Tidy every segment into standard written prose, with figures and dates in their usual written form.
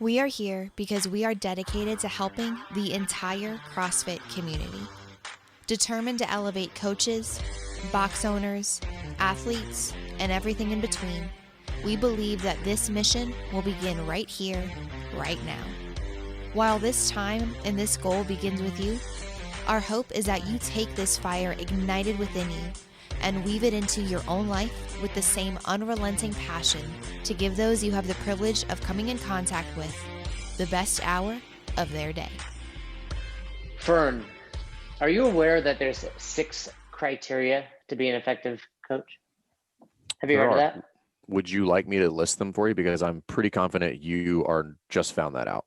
We are here because we are dedicated to helping the entire CrossFit community. Determined to elevate coaches, box owners, athletes, and everything in between, we believe that this mission will begin right here, right now. While this time and this goal begins with you, our hope is that you take this fire ignited within you and weave it into your own life with the same unrelenting passion to give those you have the privilege of coming in contact with the best hour of their day. Fern, are you aware that there's 6 criteria to be an effective coach? Have you heard of that? Would you like me to list them for you? Because I'm pretty confident you are just found that out.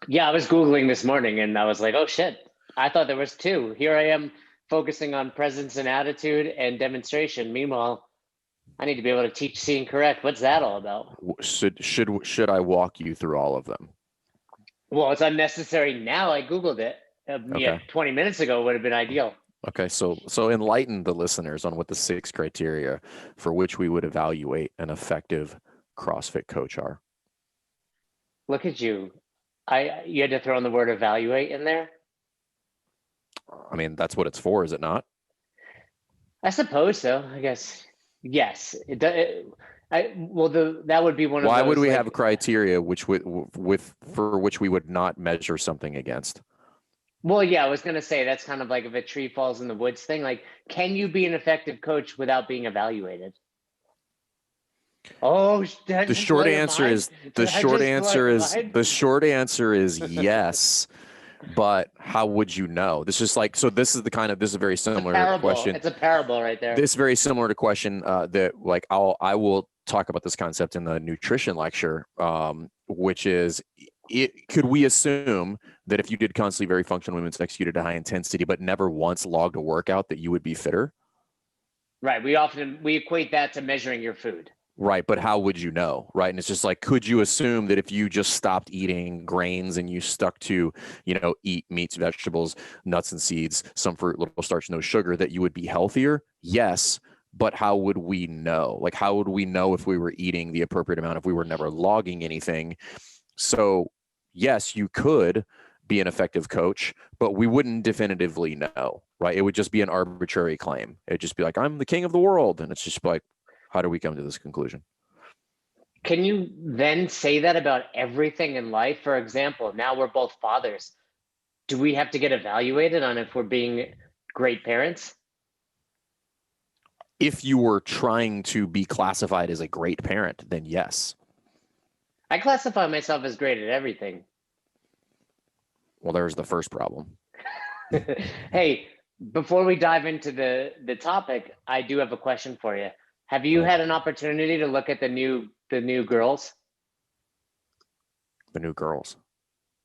Yeah, I was Googling this morning and I was like, oh shit, I thought there was 2. Here I am focusing on presence and attitude and demonstration. Meanwhile, I need to be able to teach, see, and correct. What's that all about? Should I walk you through all of them? Well, it's unnecessary now. I Googled it. Okay. Yeah, 20 minutes ago would have been ideal. Okay, so enlighten the listeners on what the 6 criteria for which we would evaluate an effective CrossFit coach are. Look at you. You had to throw in the word evaluate in there? I mean, that's what it's for, is it not? I suppose so. I guess. Yes. That would be one of those. Why would we have a criteria for which we would not measure something against? Well, yeah, I was going to say that's kind of like if a tree falls in the woods thing. Like, can you be an effective coach without being evaluated? Oh, the short answer is yes. But how would you know? This is very similar to the question. It's a parable right there. This is very similar to question that like I will talk about this concept in the nutrition lecture, which is could we assume that if you did constantly very functional movements executed at high intensity, but never once logged a workout, that you would be fitter? Right. We equate that to measuring your food. Right. But how would you know? Right. And it's just like, could you assume that if you just stopped eating grains and you stuck to, eat meats, vegetables, nuts and seeds, some fruit, little starch, no sugar, that you would be healthier? Yes. But how would we know? Like, how would we know if we were eating the appropriate amount if we were never logging anything? So yes, you could be an effective coach, but we wouldn't definitively know, right? It would just be an arbitrary claim. It'd just be like, I'm the king of the world. And it's just like, how do we come to this conclusion? Can you then say that about everything in life? For example, now we're both fathers. Do we have to get evaluated on if we're being great parents? If you were trying to be classified as a great parent, then yes. I classify myself as great at everything. Well, there's the first problem. Hey, before we dive into the topic, I do have a question for you. Have you had an opportunity to look at the new girls? The new girls.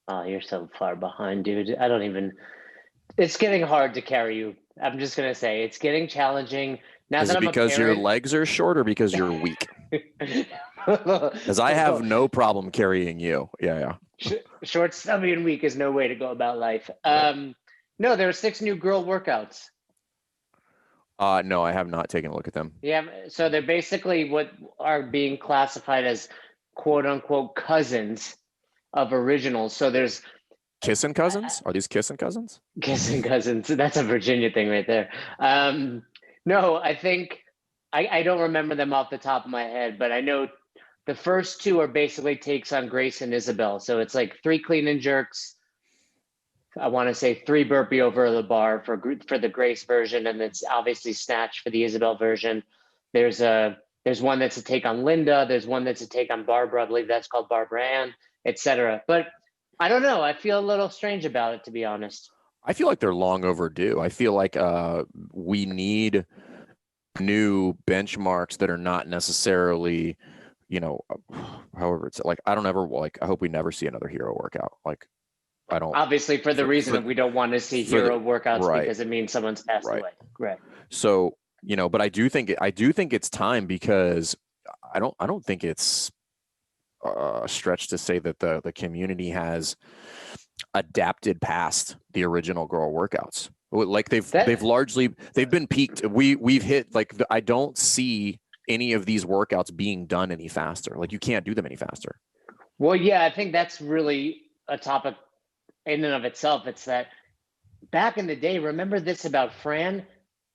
Oh, you're so far behind, dude. It's getting hard to carry you. I'm just going to say it's getting challenging. Now Is that it because your legs are short or because you're weak? Because I have no problem carrying you. Yeah. Short, stubby, and weak is no way to go about life. No, there are 6 new girl workouts. No, I have not taken a look at them. Yeah, so they're basically what are being classified as quote unquote cousins of originals. So there's kissing cousins. Are these kissing cousins? Kissing cousins. That's a Virginia thing right there. No, I think I don't remember them off the top of my head, but I know the first 2 are basically takes on Grace and Isabel. So it's like 3 clean and jerks. I want to say 3 burpee over the bar for the Grace version, and it's obviously snatch for the Isabel version. There's one that's a take on Linda. There's one that's a take on Barbara. I believe that's called Barbara Ann, etc. But I don't know. I feel a little strange about it, to be honest. I feel like they're long overdue. I feel like we need new benchmarks that are not necessarily, however it's like, I hope we never see another hero workout. Like, I don't. Obviously, for the reason that we don't want to see hero workouts, right, because it means someone's passed away. Right. So, but I do think it's time, because I don't think it's a stretch to say that the community has adapted past the original girl workouts. Like they've been peaked. We've hit, like, I don't see any of these workouts being done any faster. Like, you can't do them any faster. Well, yeah, I think that's really a topic in and of itself. It's that back in the day, remember this about Fran?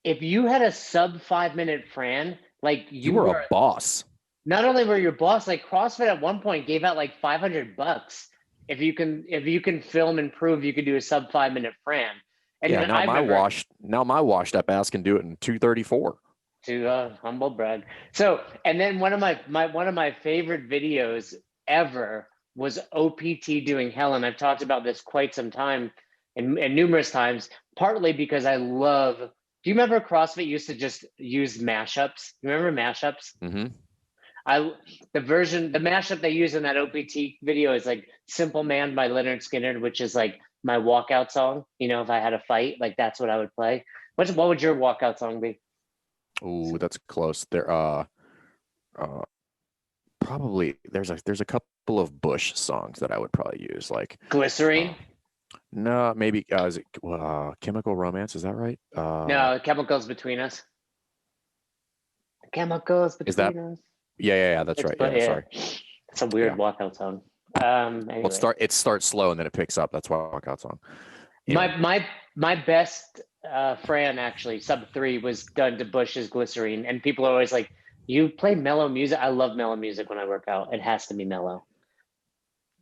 If you had a sub 5 minute Fran, like You you were a were, boss. not only were your boss, like CrossFit at one point gave out like $500 if you can film and prove you could do a sub 5 minute Fran. And Yeah, then I remember now my washed up ass can do it in 2:34. to humble brag. So, and then one of my favorite videos ever was OPT doing Helen. I've talked about this quite some time and numerous times, partly because I love. Do you remember CrossFit used to just use mashups? You remember mashups? Mm-hmm. The mashup they use in that OPT video is like "Simple Man" by Leonard Skinner, which is like my walkout song. You know, if I had a fight, like that's what I would play. What would your walkout song be? Oh, that's close. Uh, Probably there's a couple of Bush songs that I would probably use. Like, Glycerine? no, maybe is it Chemical Romance? Is that right? No, chemicals between us. Chemicals Is that? between us. Yeah. That's It's right. but Yeah, yeah, sorry. it's a weird Yeah. walkout song. Well, Anyway, it starts slow and then it picks up. That's why walkout song. Anyway. my best Fran actually sub 3 was done to Bush's Glycerine, and people are always like, "You play mellow music." I love mellow music when I work out. It has to be mellow.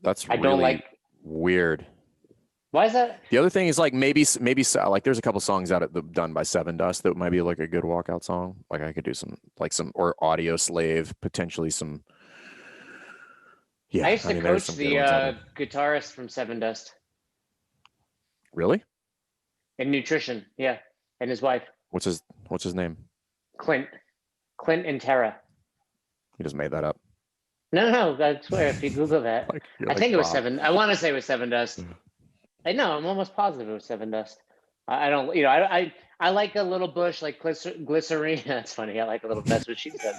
That's I really don't like. weird. Why is that? The other thing is like maybe like there's a couple songs done by Seven Dust that might be like a good walkout song. Like I could do some or Audio Slave, potentially some. Yeah, I used to there's coach some the good ones out there. guitarist from Seven Dust Really? in nutrition. Yeah, and his wife What's his name? Clint and Tara. He just made that up. No, I swear if you Google that, I think it was Bob. Seven. I want to say it was Seven Dust. I know, I'm almost positive it was Seven Dust. I don't, I like a little Bush, like Glycerine. That's funny. I like a little. That's what she said.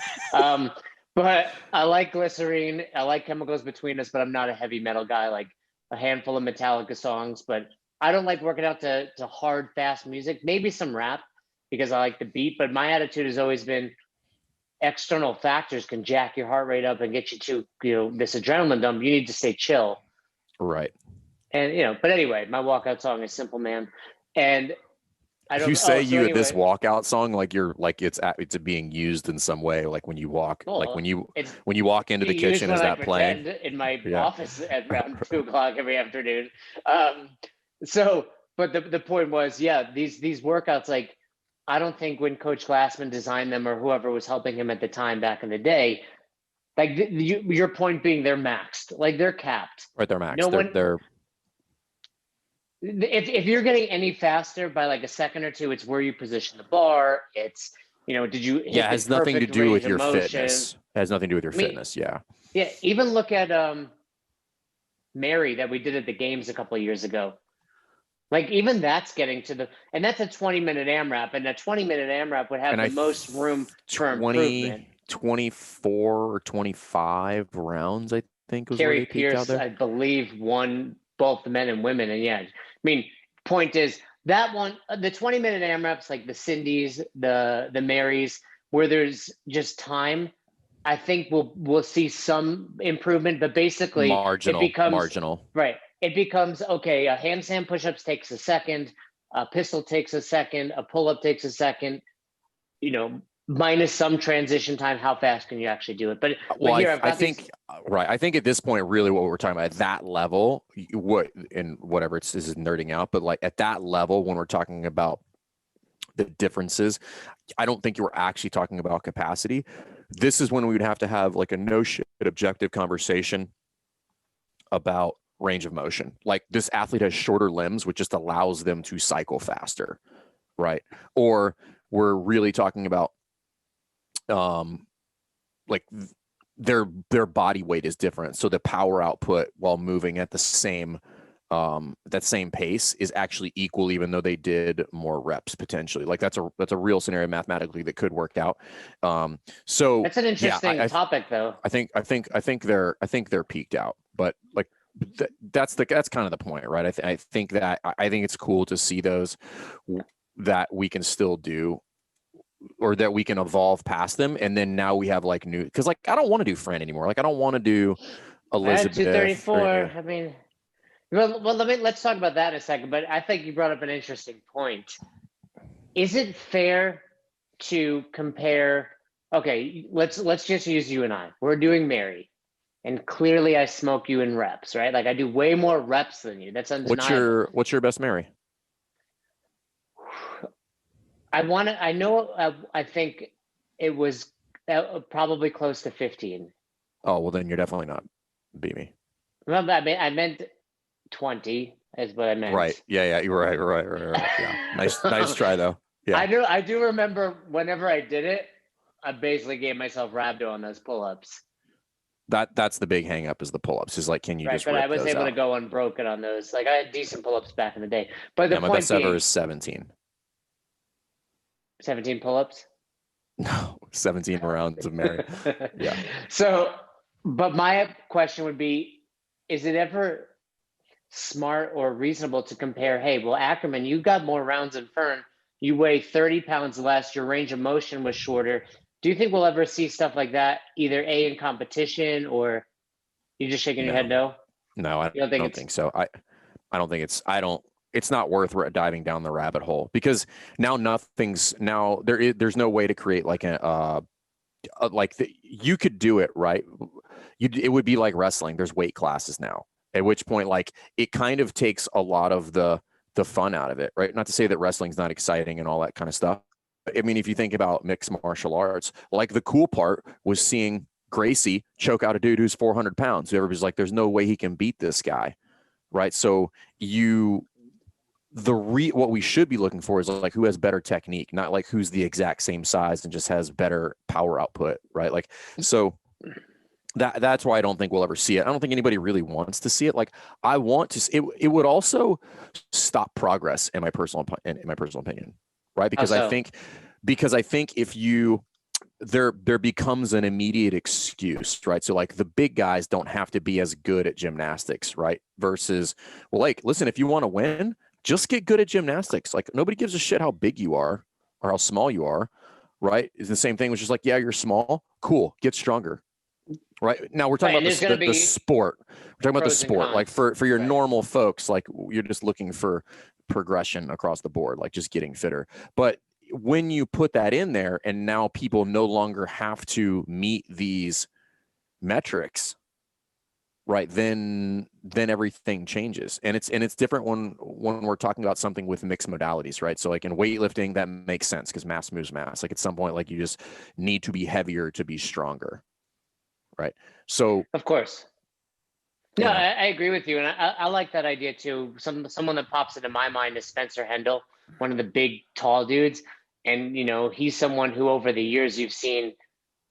But I like Glycerine. I like Chemicals Between Us, but I'm not a heavy metal guy. Like a handful of Metallica songs, but I don't like working out to hard, fast music. Maybe some rap because I like the beat. But my attitude has always been external factors can jack your heart rate up and get you to this adrenaline dump. You need to stay chill. Right. And but anyway, my walkout song is "Simple Man," and I don't. If you say anyway, this walkout song like you're like it's being used in some way, like when you walk, like when you walk into the kitchen, is that playing in my office at around 2 o'clock every afternoon? So, but the point was, yeah, these workouts, like I don't think when Coach Glassman designed them or whoever was helping him at the time back in the day, like your point being they're maxed, like they're capped. Right, they're maxed. No one. They're If you're getting any faster by like a second or two, it's where you position the bar. It's did you hit it has the nothing to perfect do with range of your motion? fitness. It has nothing to do with your fitness. Yeah. Yeah, even look at Mary that we did at the games a couple of years ago. Like even that's getting to and that's a 20-minute AMRAP, and a 20-minute AMRAP would have the most room for improvement. 24 or 25 rounds, I think, was where Carrie they peaked out Pierce, there. I believe, won both the men and women, and yeah, I mean, point is that one, the 20-minute AMRAPs, like the Cindy's, the Marys, where there's just time. I think we'll see some improvement, but basically marginal. Right. It becomes okay. A handstand push-ups takes a second, a pistol takes a second, a pull-up takes a second. Minus some transition time. How fast can you actually do it? But I think at this point, really, what we're talking about at that level, whatever this is nerding out, but like at that level, when we're talking about the differences, I don't think you were actually talking about capacity. This is when we would have to have like a no shit objective conversation about range of motion. Like this athlete has shorter limbs, which just allows them to cycle faster, right? Or we're really talking about like their body weight is different, so the power output while moving at the same that same pace is actually equal, even though they did more reps potentially. Like that's a real scenario mathematically that could work out. So that's an interesting topic, though. I think they're peaked out, but like that's kind of the point, right? I think it's cool to see those that we can still do, or that we can evolve past them. And then now we have like new, because like I don't want to do Fran anymore. Like I don't want to do Elizabeth. 234. Right? I mean, well, let's talk about that in a second. But I think you brought up an interesting point. Is it fair to compare? Okay, let's just use you and I. We're doing Mary, and clearly I smoke you in reps, right? Like I do way more reps than you. That's undeniable. What's your best Mary? I think it was probably close to 15. Oh, well, then you're definitely not beat me. Well, I meant 20 is what I meant. Right. Yeah. You're right. Yeah. Nice try though. Yeah. I do remember whenever I did it, I basically gave myself rhabdo on those pull-ups. That's the big hang up is the pull-ups. Is like, can you just But rip I was those able out? to go unbroken on those. Like I had decent pull-ups back in the day. But the Yeah, my point best ever being, is 17. 17 pull-ups. No, 17 rounds of Mary. Yeah. So, but my question would be, is it ever smart or reasonable to compare, hey, well, Ackerman, you got more rounds than Fern. You weigh 30 pounds less. Your range of motion was shorter. Do you think we'll ever see stuff like that, either A, in competition, or you just shaking your head no? No, I don't think so. I don't think it's not worth diving down the rabbit hole because now there's no way to create like you could do it, right? It would be like wrestling. There's weight classes now, at which point like it kind of takes a lot of the fun out of it, right? Not to say that wrestling's not exciting and all that kind of stuff. I mean, if you think about mixed martial arts, like the cool part was seeing Gracie choke out a dude who's 400 pounds. Everybody's like, there's no way he can beat this guy, right? So what we should be looking for is like who has better technique, not like who's the exact same size and just has better power output, right? Like, so that's why I don't think we'll ever see it. I don't think anybody really wants to see it. Like I want to. It would also stop progress in my personal opinion, right? Because I think if there becomes an immediate excuse, right? So like the big guys don't have to be as good at gymnastics, right? Versus, well, like, listen, if you want to win, just get good at gymnastics. Like nobody gives a shit how big you are or how small you are, right? It's the same thing, which is like, yeah, you're small, cool, get stronger. Right now, we're talking about the sport. We're talking about the sport. Like for your normal folks, like you're just looking for progression across the board, like just getting fitter. But when you put that in there, and now people no longer have to meet these metrics, right? Then everything changes, and it's different when we're talking about something with mixed modalities, right? So like in weightlifting, that makes sense because mass moves mass. Like at some point, like you just need to be heavier to be stronger. Right. So of course. No, I agree with you. And I like that idea too. Someone that pops into my mind is Spencer Hendel, one of the big tall dudes. And, he's someone who over the years you've seen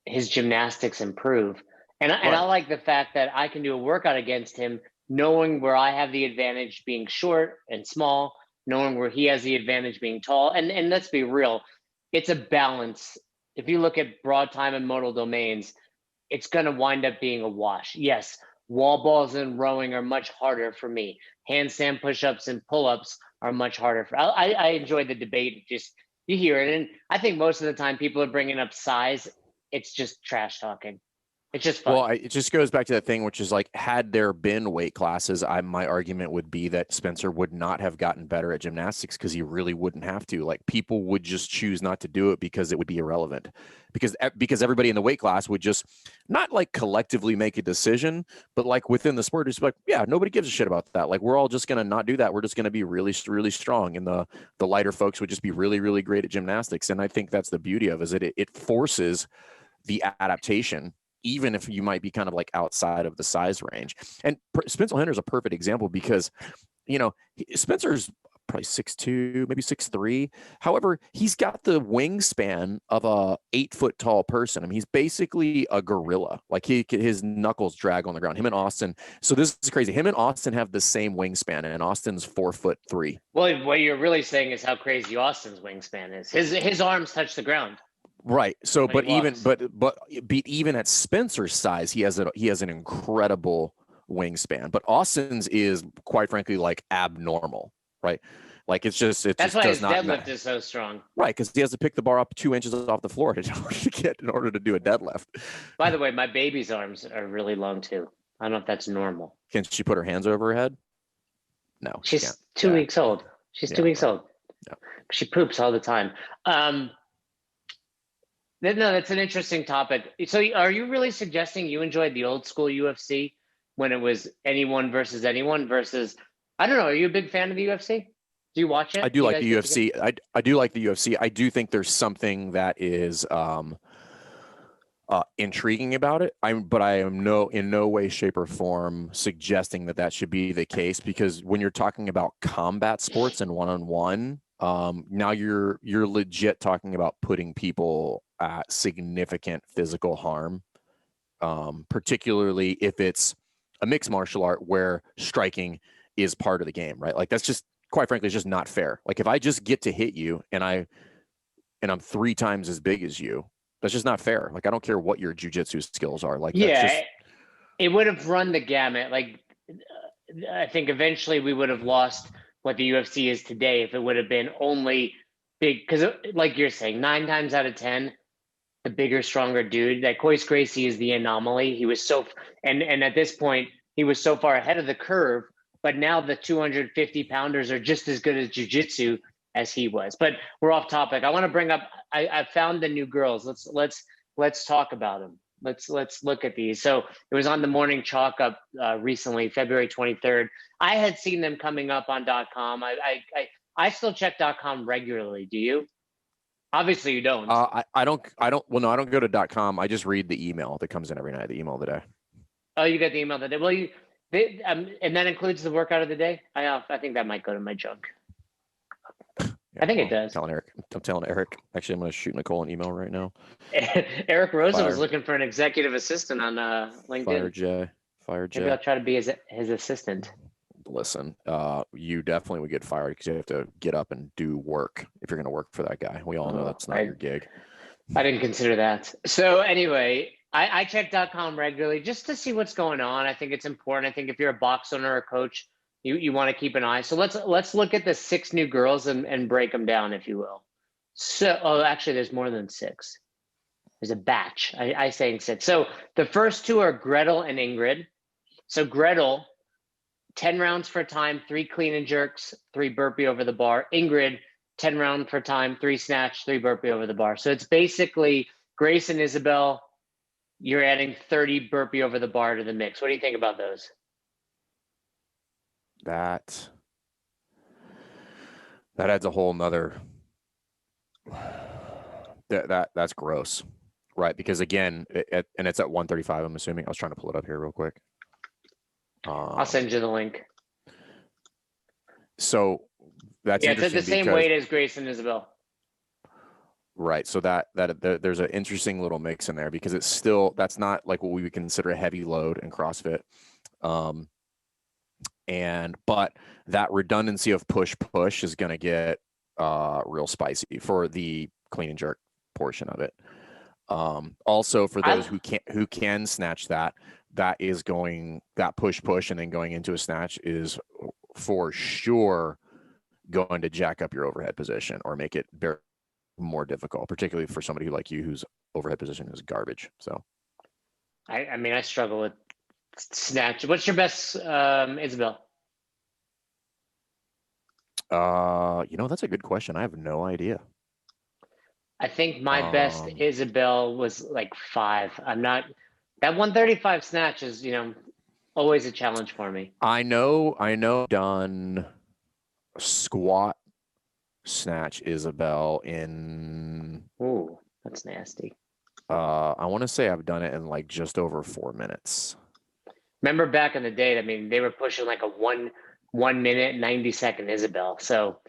his gymnastics improve. And I like the fact that I can do a workout against him, knowing where I have the advantage being short and small, knowing where he has the advantage being tall. And let's be real, it's a balance. If you look at broad time and modal domains, it's going to wind up being a wash. Yes, wall balls and rowing are much harder for me. Handstand push-ups and pull-ups are much harder. I enjoy the debate. Just you hear it, and I think most of the time people are bringing up size. It's just trash talking. It's just fun. Well, it just goes back to that thing, which is like, had there been weight classes, my argument would be that Spencer would not have gotten better at gymnastics because he really wouldn't have to. Like people would just choose not to do it because it would be irrelevant. Because everybody in the weight class would just not like collectively make a decision, but like within the sport, it's like, yeah, nobody gives a shit about that. Like we're all just going to not do that. We're just going to be really, really strong. And the lighter folks would just be really, really great at gymnastics. And I think that's the beauty of it, is that it forces the adaptation, even if you might be kind of like outside of the size range. And Spencer Hendel is a perfect example because, Spencer's probably 6'2", maybe 6'3". However, he's got the wingspan of a 8-foot tall person. I mean, he's basically a gorilla. Like his knuckles drag on the ground. Him and Austin. So this is crazy. Him and Austin have the same wingspan, and Austin's 4'3". Well, what you're really saying is how crazy Austin's wingspan is. His arms touch the ground. Right. So, but even at Spencer's size, he has an incredible wingspan. But Austin's is, quite frankly, like abnormal. Right. Like that's why his deadlift is so strong. Right, because he has to pick the bar up 2 inches off the floor in order to do a deadlift. By the way, my baby's arms are really long too. I don't know if that's normal. Can she put her hands over her head? No, she She's can't. 2 weeks old. She's Yeah, 2 weeks right. old. Yeah. She poops all the time. No, that's an interesting topic. So are you really suggesting you enjoyed the old school UFC when it was anyone versus anyone versus, I don't know, are you a big fan of the UFC? Do you watch it? I do like the guys get UFC. I do like the UFC. I do think there's something that is intriguing about it. But I am in no way, shape, or form suggesting that should be the case, because when you're talking about combat sports and one-on-one, now you're legit talking about putting people at significant physical harm, particularly if it's a mixed martial art where striking is part of the game, right? Like that's just, quite frankly, it's just not fair. Like if I just get to hit you and I'm 3 times as big as you, that's just not fair. Like I don't care what your jujitsu skills are. Like that's just, it would have run the gamut. Like I think eventually we would have lost what the UFC is today if it would have been only big, because like you're saying, 9 times out of 10, the bigger, stronger dude. That Royce Gracie is the anomaly. He was so, and at this point, he was so far ahead of the curve. But now the 250 pounders are just as good at jiu-jitsu as he was. But we're off topic. I want to bring up. I found the new girls. Let's talk about them. Let's look at these. So it was on the morning chalk up recently, February 23rd. I had seen them coming up on .com. I still check .com regularly. Do you? Obviously, you don't. I don't. Well, no, I don't go to .com. I just read the email that comes in every night. The email of the day. Oh, you got the email of the day. Well, and that includes the workout of the day. I think that might go to my junk. Yeah, I think it does. I'm telling Eric. Actually, I'm going to shoot Nicole an email right now. Eric Rosa was looking for an executive assistant on LinkedIn. Fire J. Maybe I'll try to be his assistant. Listen, you definitely would get fired because you have to get up and do work if you're going to work for that guy. We all know that's not your gig. I didn't consider that. So anyway, I check .com regularly just to see what's going on. I think it's important. I think if you're a box owner or a coach, you want to keep an eye. So let's look at the 6 new girls and break them down, if you will. So, actually, there's more than 6. There's a batch. I saying 6. So the first 2 are Gretel and Ingrid. So Gretel, 10 rounds for time, 3 clean and jerks, 3 burpee over the bar. Ingrid, 10 round for time, 3 snatch, 3 burpee over the bar. So it's basically Grace and Isabel. You're adding 30 burpee over the bar to the mix. What do you think about those? That adds a whole nother. That's gross, right? Because again, and it's at 135. I'm assuming. I was trying to pull it up here real quick. I'll send you the link. So that's it's at the same weight as Grace and Isabel. Right. So that there's an interesting little mix in there because that's not like what we would consider a heavy load in CrossFit. But that redundancy of push is going to get real spicy for the clean and jerk portion of it. Also for those who can snatch that push and then going into a snatch is for sure going to jack up your overhead position or make it more difficult, particularly for somebody like you whose overhead position is garbage. So I mean, I struggle with snatch. What's your best, Isabel? That's a good question. I have no idea. I think my best Isabel was like 5. That 135 snatch is, always a challenge for me. I know done squat snatch Isabel in. Ooh, that's nasty. I want to say I've done it in like just over 4 minutes. Remember back in the day, I mean, they were pushing like a 1 minute, 90-second Isabel. So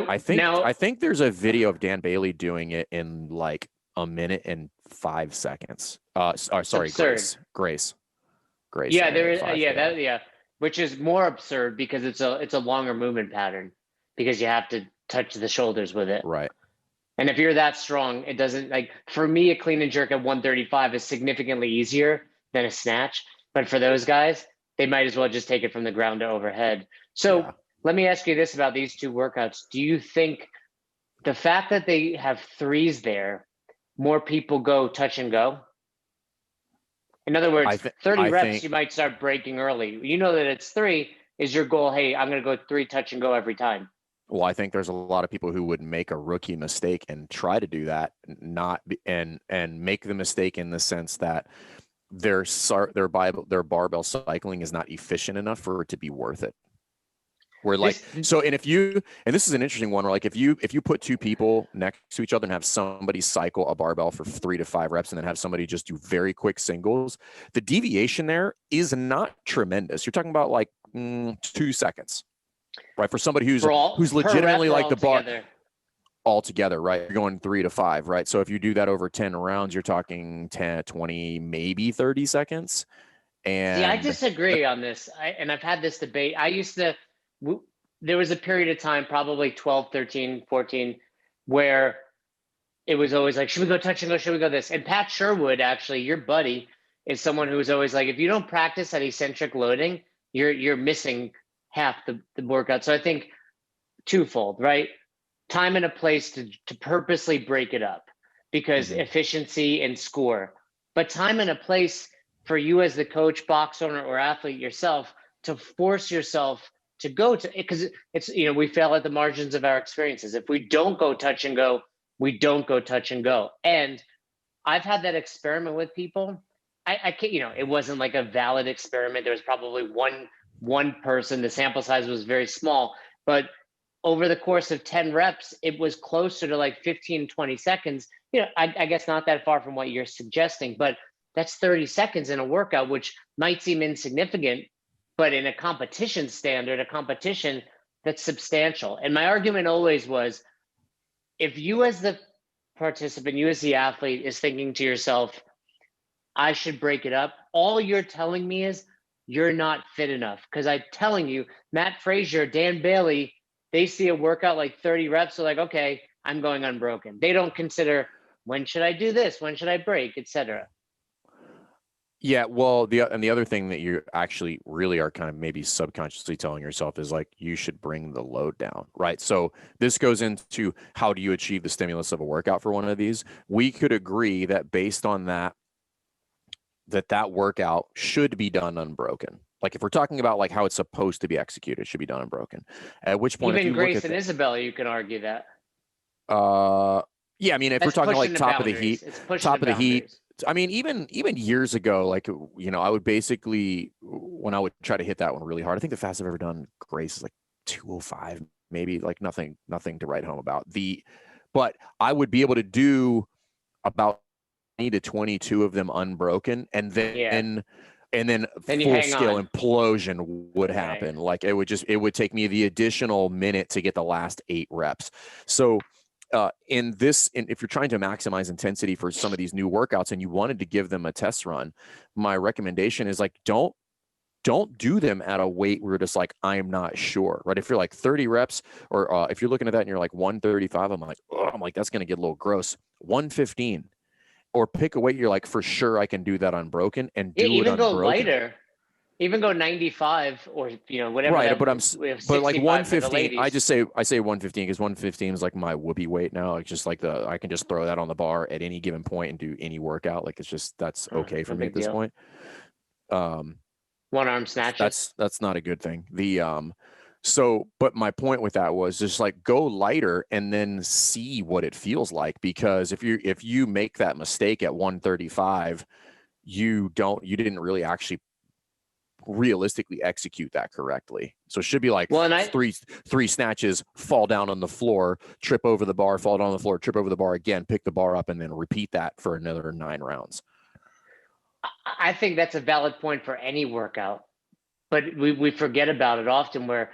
I think there's a video of Dan Bailey doing it in like a minute and 5 seconds. Sorry, Grace. Yeah, there is. Which is more absurd because it's a longer movement pattern because you have to touch the shoulders with it. Right. And if you're that strong, it doesn't, like, for me, a clean and jerk at 135 is significantly easier than a snatch. But for those guys, they might as well just take it from the ground to overhead. So Let me ask you this about these 2 workouts. Do you think the fact that they have 3s there, more people go touch and go? In other words, 30 I reps, think you might start breaking early. You know that it's 3 is your goal. Hey, I'm going to go 3 touch and go every time. Well, I think there's a lot of people who would make a rookie mistake and try to do that, not and make the mistake in the sense that their barbell cycling is not efficient enough for it to be worth it. Where like so, and this is an interesting one where like if you put two people next to each other and have somebody cycle a barbell for 3 to 5 reps and then have somebody just do very quick singles, the deviation there is not tremendous. You're talking about like 2 seconds. Right, for somebody who's legitimately like the bar altogether, right? You're going 3 to 5, right? So if you do that over 10 rounds, you're talking 10, 20, maybe 30 seconds. And see, I disagree on this. And I've had this debate. There was a period of time, probably 12, 13, 14, where it was always like, should we go touch and go? Should we go this? And Pat Sherwood, actually, your buddy, is someone who was always like, if you don't practice at eccentric loading, you're missing half the workout. So I think twofold, right? Time and a place to purposely break it up because efficiency and score, but time and a place for you as the coach, box owner, or athlete yourself to force yourself to go to, because it's, we fail at the margins of our experiences. If we don't go touch and go, we don't go touch and go. And I've had that experiment with people. I can't, it wasn't like a valid experiment. There was probably one person, the sample size was very small, but over the course of 10 reps, it was closer to like 15, 20 seconds. I guess not that far from what you're suggesting, but that's 30 seconds in a workout, which might seem insignificant, but in a competition standard, a competition that's substantial. And my argument always was, if you as the participant, you as the athlete is thinking to yourself, I should break it up, all you're telling me is, you're not fit enough. Because I'm telling you, Matt Frazier, Dan Bailey, they see a workout like 30 reps, they're like, okay, I'm going unbroken. They don't consider, when should I do this? When should I break, etc. Yeah, well, the other thing that you actually really are kind of maybe subconsciously telling yourself is like, you should bring the load down, right? So this goes into how do you achieve the stimulus of a workout for one of these? We could agree that based on that workout should be done unbroken. Like if we're talking about like how it's supposed to be executed, it should be done unbroken. At which point, even Grace and Isabel, you can argue that. Yeah, I mean, if we're talking like top of the heat, I mean, even years ago, like I would basically, when I would try to hit that one really hard, I think the fastest I've ever done, Grace, is like 205, maybe, like nothing to write home about. But I would be able to do about 20 to 22 of them unbroken, and then full scale implosion would happen. Right. Like it would take me the additional minute to get the last 8 reps. So if you're trying to maximize intensity for some of these new workouts and you wanted to give them a test run, my recommendation is like, don't do them at a weight where you're just like, I'm not sure, right? If you're like 30 reps or if you're looking at that and you're like 135, I'm like, that's going to get a little gross. 115. Or pick a weight you're like, for sure I can do that unbroken, and do it unbroken. Go lighter, even go 95 or whatever. Right, but like 115. I say 115 because 115 is like my whoopee weight now. It's just like I can just throw that on the bar at any given point and do any workout. Like that's okay for me at this point. One arm snatches. That's not a good thing. But my point with that was just like, go lighter and then see what it feels like. Because if you make that mistake at 135, you didn't really actually realistically execute that correctly. So it should be like three snatches, fall down on the floor, trip over the bar, fall down on the floor, trip over the bar again, pick the bar up, and then repeat that for another 9 rounds. I think that's a valid point for any workout, but we forget about it often, where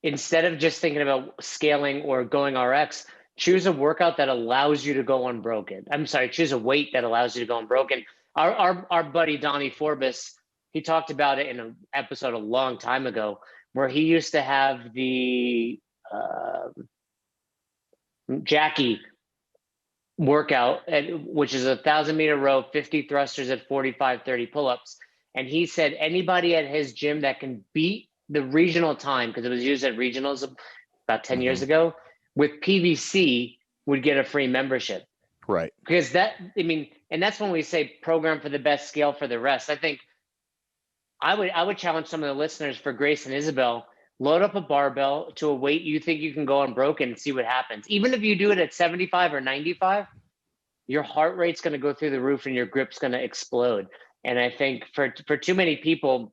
instead of just thinking about scaling or going RX, choose a workout that allows you to go unbroken. Choose a weight that allows you to go unbroken. Our buddy Donnie Forbes, he talked about it in an episode a long time ago, where he used to have the Jackie workout, which is a 1,000-meter row, 50 thrusters at 45, 30 pull-ups. And he said anybody at his gym that can beat the regional time, because it was used at regionals about 10 years ago, with PVC would get a free membership. Right. Because and that's when we say program for the best, scale for the rest. I think I would challenge some of the listeners for Grace and Isabel, load up a barbell to a weight you think you can go unbroken and see what happens. Even if you do it at 75 or 95, your heart rate's going to go through the roof and your grip's going to explode. And I think for too many people,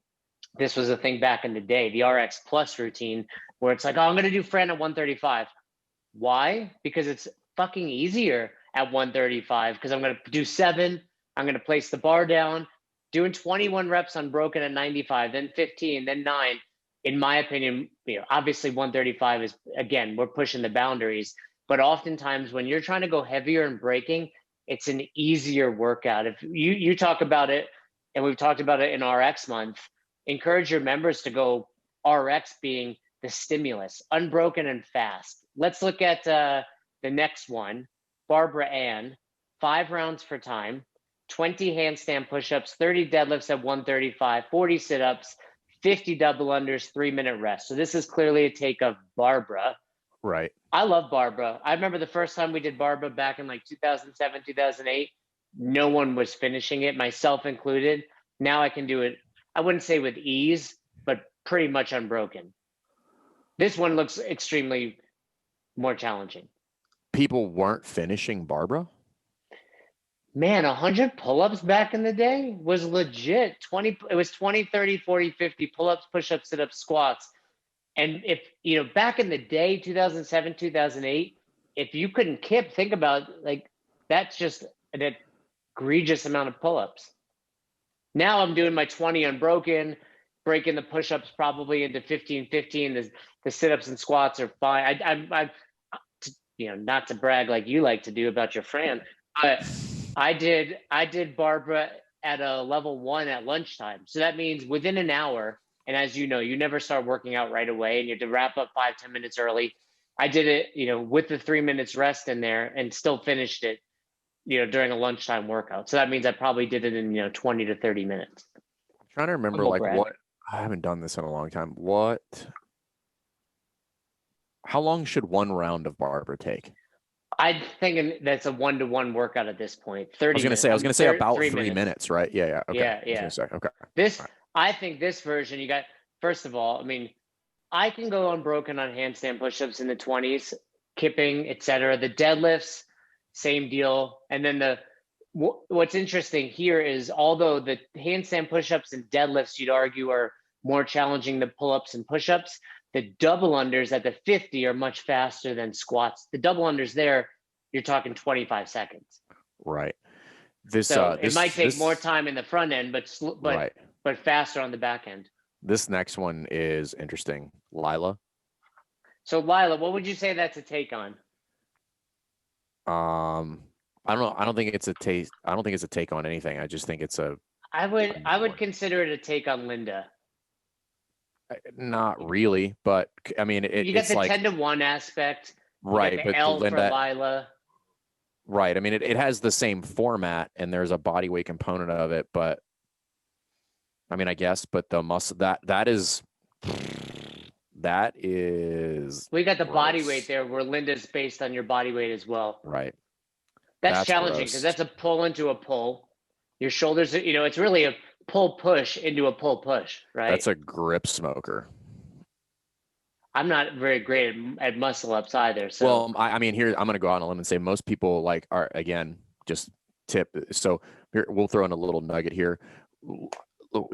this was a thing back in the day, the RX Plus routine, where it's like, oh, I'm going to do Fran at 135. Why? Because it's fucking easier at 135, because I'm going to do 7. I'm going to place the bar down, doing 21 reps unbroken at 95, then 15, then 9. In my opinion, obviously 135 is, again, we're pushing the boundaries. But oftentimes when you're trying to go heavier and breaking, it's an easier workout. If you talk about it, and we've talked about it in RX month, encourage your members to go RX being the stimulus, unbroken and fast. Let's look at the next one, Barbara Ann, 5 rounds for time, 20 handstand push-ups, 30 deadlifts at 135, 40 sit-ups, 50 double unders, 3-minute rest. So this is clearly a take of Barbara. Right. I love Barbara. I remember the first time we did Barbara back in like 2007, 2008, no one was finishing it, myself included. Now I can do it, I wouldn't say with ease, but pretty much unbroken. This one looks extremely more challenging. People weren't finishing Barbara? Man, 100 pull-ups back in the day was legit. It was 20, 30, 40, 50 pull-ups, push-ups, sit-ups, squats. And if, back in the day, 2007, 2008, if you couldn't kip, think about, like, that's just an egregious amount of pull-ups. Now I'm doing my 20 unbroken, breaking the push-ups probably into 15, 15. The sit-ups and squats are fine. I'm not to brag like you like to do about your Fran, but I did Barbara at a level 1 at lunchtime. So that means within an hour, and as you know, you never start working out right away and you have to wrap up 5-10 minutes early. I did it, with the 3 minutes rest in there and still finished it, during a lunchtime workout. So that means I probably did it in, 20 to 30 minutes. I'm trying to remember what, I haven't done this in a long time. How long should one round of Barbara take? I'm thinking that's a 1-to-1 workout at this point. 30 I was going to say about 3 minutes, right? Yeah. Okay. Yeah. Okay. This, right. I think this version, you got, first of all, I can go unbroken on handstand push-ups in the 20s, kipping, etc. The deadlifts, same deal. And then what's interesting here is, although the handstand push-ups and deadlifts, you'd argue, are more challenging than pull-ups and push-ups, the double unders at the 50 are much faster than squats. The double unders there, you're talking 25 seconds. Right. It might take more time in the front end, right. but faster on the back end. This next one is interesting. Lila. So Lila, what would you say that's a take on? I don't know. I don't think it's a take on anything. I just think it's I would consider it a take on Linda. Not really, but you got the 10-to-1 aspect, right? But L for Lila, right? It has the same format, and there's a body weight component of it, but I guess, but the muscle that is. We got the gross. Body weight there, where Linda's based on your body weight as well. Right. That's challenging because that's a pull into a pull. Your shoulders, it's really a pull push into a pull push, right? That's a grip smoker. I'm not very great at muscle ups either. So, well, here I'm going to go out on a limb and say most people are, again, just tip. So here, we'll throw in a little nugget here.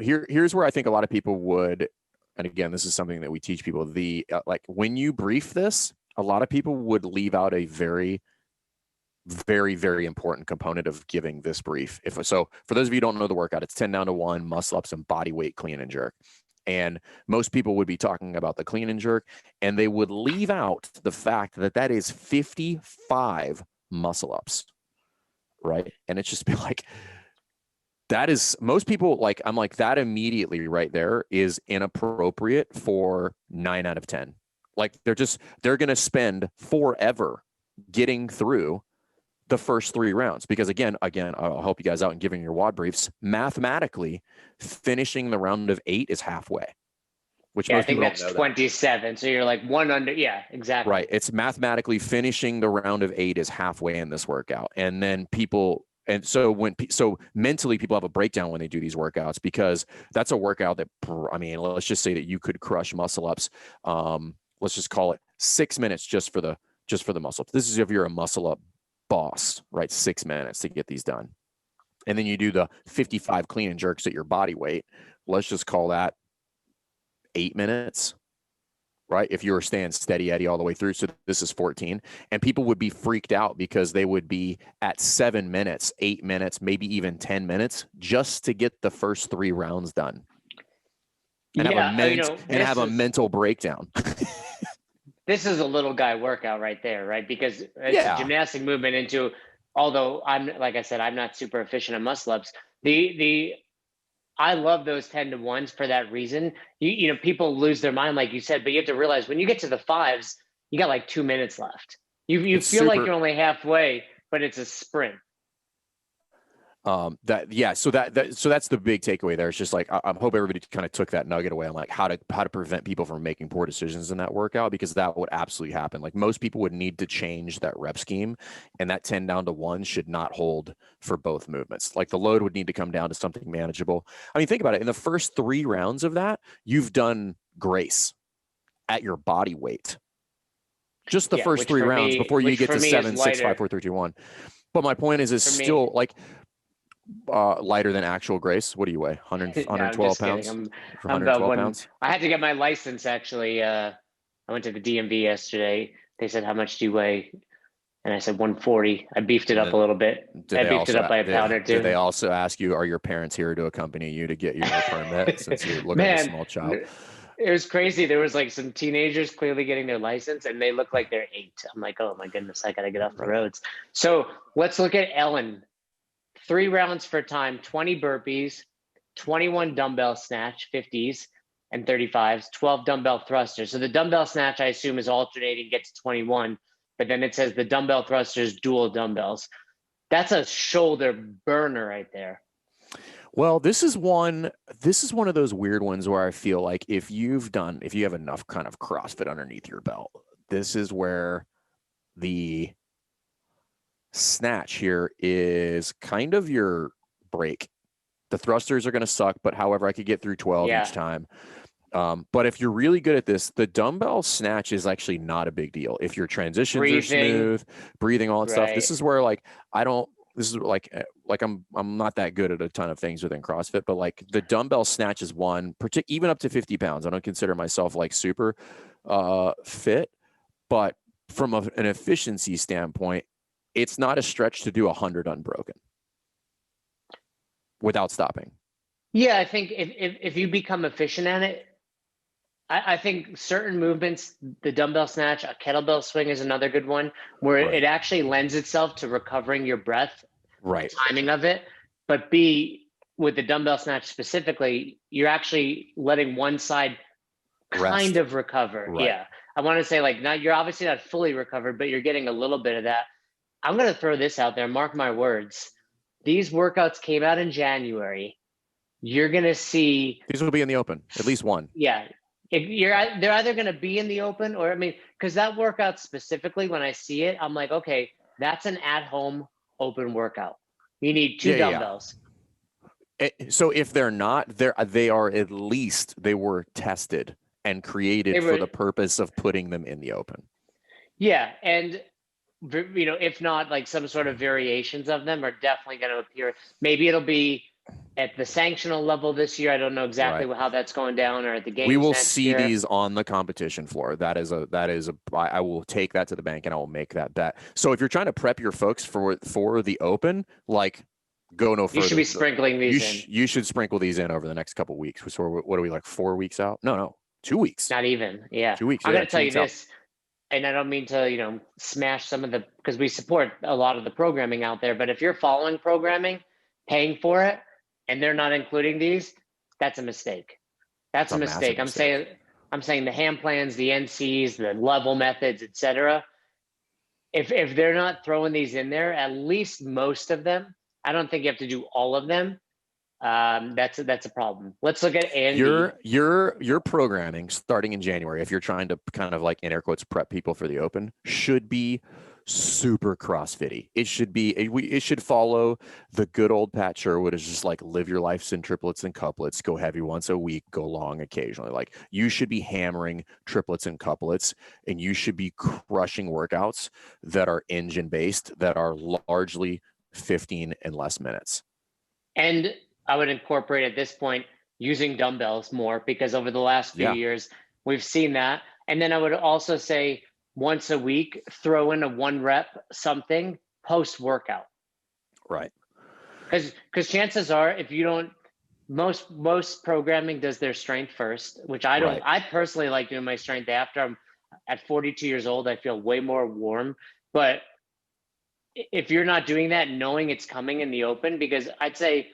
Here's where I think a lot of people would, and again, this is something that we teach people. When you brief this, a lot of people would leave out a very, very, very important component of giving this brief. So for those of you who don't know the workout, it's 10 down to 1, muscle ups and body weight clean and jerk. And most people would be talking about the clean and jerk, and they would leave out the fact that is 55 muscle ups, right? And it's just be like, that is, most people, I'm like, that immediately right there is inappropriate for 9 out of 10. They're going to spend forever getting through the first 3 rounds, because again, I'll help you guys out in giving your WOD briefs. Mathematically, finishing the round of 8 is halfway. which Yeah, I most think people that's don't know that. 27. So you're like one under. Yeah, exactly. Right. It's mathematically finishing the round of 8 is halfway in this workout. And then so mentally people have a breakdown when they do these workouts, because that's a workout that, I mean, let's just say that you could crush muscle ups. Let's just call it 6 minutes just for the muscle ups. This is if you're a muscle up boss, right? 6 minutes to get these done. And then you do the 55 clean and jerks at your body weight. Let's just call that 8 minutes, right? If you were staying steady Eddie all the way through. So this is 14. And people would be freaked out because they would be at 7 minutes, 8 minutes, maybe even 10 minutes just to get the first 3 rounds done. And have a mental breakdown. This is a little guy workout right there, right? Because it's a gymnastic movement although like I said, I'm not super efficient at muscle ups. I love those 10 to 1s for that reason. You know, people lose their mind, like you said, but you have to realize when you get to the 5s, you got like 2 minutes left. You feel like you're only halfway, but it's a sprint. So that's the big takeaway there. It's just like, I hope everybody kind of took that nugget away on like how to prevent people from making poor decisions in that workout, because that would absolutely happen. Like most people would need to change that rep scheme, and that 10 down to 1 should not hold for both movements. Like the load would need to come down to something manageable. I mean, think about it. In the first 3 rounds of that, you've done grace at your body weight. Just the first 3 rounds before you get to 7, 6, 5, 4, 3, 2, 1. But my point is still like lighter than actual grace. What do you weigh? 112 pounds? I'm about 112 pounds? I had to get my license, actually. I went to the DMV yesterday. They said, how much do you weigh? And I said 140. I beefed it up a little bit. I beefed it up by a pound or two. Did they also ask you, are your parents here to accompany you to get your permit since you look like a small child? It was crazy. There was like some teenagers clearly getting their license, and they look like they're 8. I'm like, oh my goodness, I got to get off the roads. So let's look at Ellen. 3 rounds for time, 20 burpees, 21 dumbbell snatch, 50s and 35s, 12 dumbbell thrusters. So the dumbbell snatch, I assume, is alternating, gets 21, but then it says the dumbbell thrusters, dual dumbbells. That's a shoulder burner right there. Well, this is one of those weird ones where I feel like if you have enough kind of CrossFit underneath your belt, this is where the snatch here is kind of your break. The thrusters are going to suck, but however, I could get through 12 each time. But if you're really good at this, the dumbbell snatch is actually not a big deal. If your transitions are smooth, breathing, all that stuff, this is where like I'm not that good at a ton of things within CrossFit, but like the dumbbell snatch is one, even up to 50 pounds. I don't consider myself like super fit, but from an efficiency standpoint, it's not a stretch to do 100 unbroken without stopping. Yeah, I think if you become efficient at it, I think certain movements, the dumbbell snatch, a kettlebell swing is another good one, where it actually lends itself to recovering your breath, the timing of it. But with the dumbbell snatch specifically, you're actually letting one side kind of recover. Right. Yeah, I want to say like you're obviously not fully recovered, but you're getting a little bit of that. I'm going to throw this out there. Mark my words. These workouts came out in January. You're going to see. These will be in the open, at least one. Yeah. They're either going to be in the open or, because that workout specifically, when I see it, I'm like, okay, that's an at-home open workout. You need 2 dumbbells. Yeah. So if they're not, they were tested and created for the purpose of putting them in the open. Yeah. And if not, like some sort of variations of them are definitely going to appear. Maybe it'll be at the sanctional level this year. I don't know exactly how that's going down, or at the games. We will see these on the competition floor. I will take that to the bank and I will make that bet. So if you're trying to prep your folks for the open, like go no further. You should be sprinkling these in. You should sprinkle these in over the next couple of weeks. So what are we, like 4 weeks out? No, 2 weeks. Not even. Yeah. 2 weeks. I'm going to tell you this. And I don't mean to, smash because we support a lot of the programming out there, but if you're following programming, paying for it, and they're not including these, that's a mistake. That's a mistake. I'm saying the hand plans, the NCs, the level methods, etc. If they're not throwing these in there, at least most of them, I don't think you have to do all of them, That's a problem. Let's look at Andy. Your programming starting in January, if you're trying to kind of like in air quotes prep people for the Open, should be super CrossFitty. It should follow the good old Pat Sherwood is just like live your life in triplets and couplets, go heavy once a week, go long occasionally. Like you should be hammering triplets and couplets, and you should be crushing workouts that are engine based, that are largely 15 and less minutes. And I would incorporate at this point using dumbbells more, because over the last few years we've seen that. And then I would also say once a week, throw in a 1 rep something post workout. Right. Because chances are, if you don't, most programming does their strength first, which I don't. Right. I personally like doing my strength after. I'm at 42 years old. I feel way more warm. But if you're not doing that, knowing it's coming in the Open, because I'd say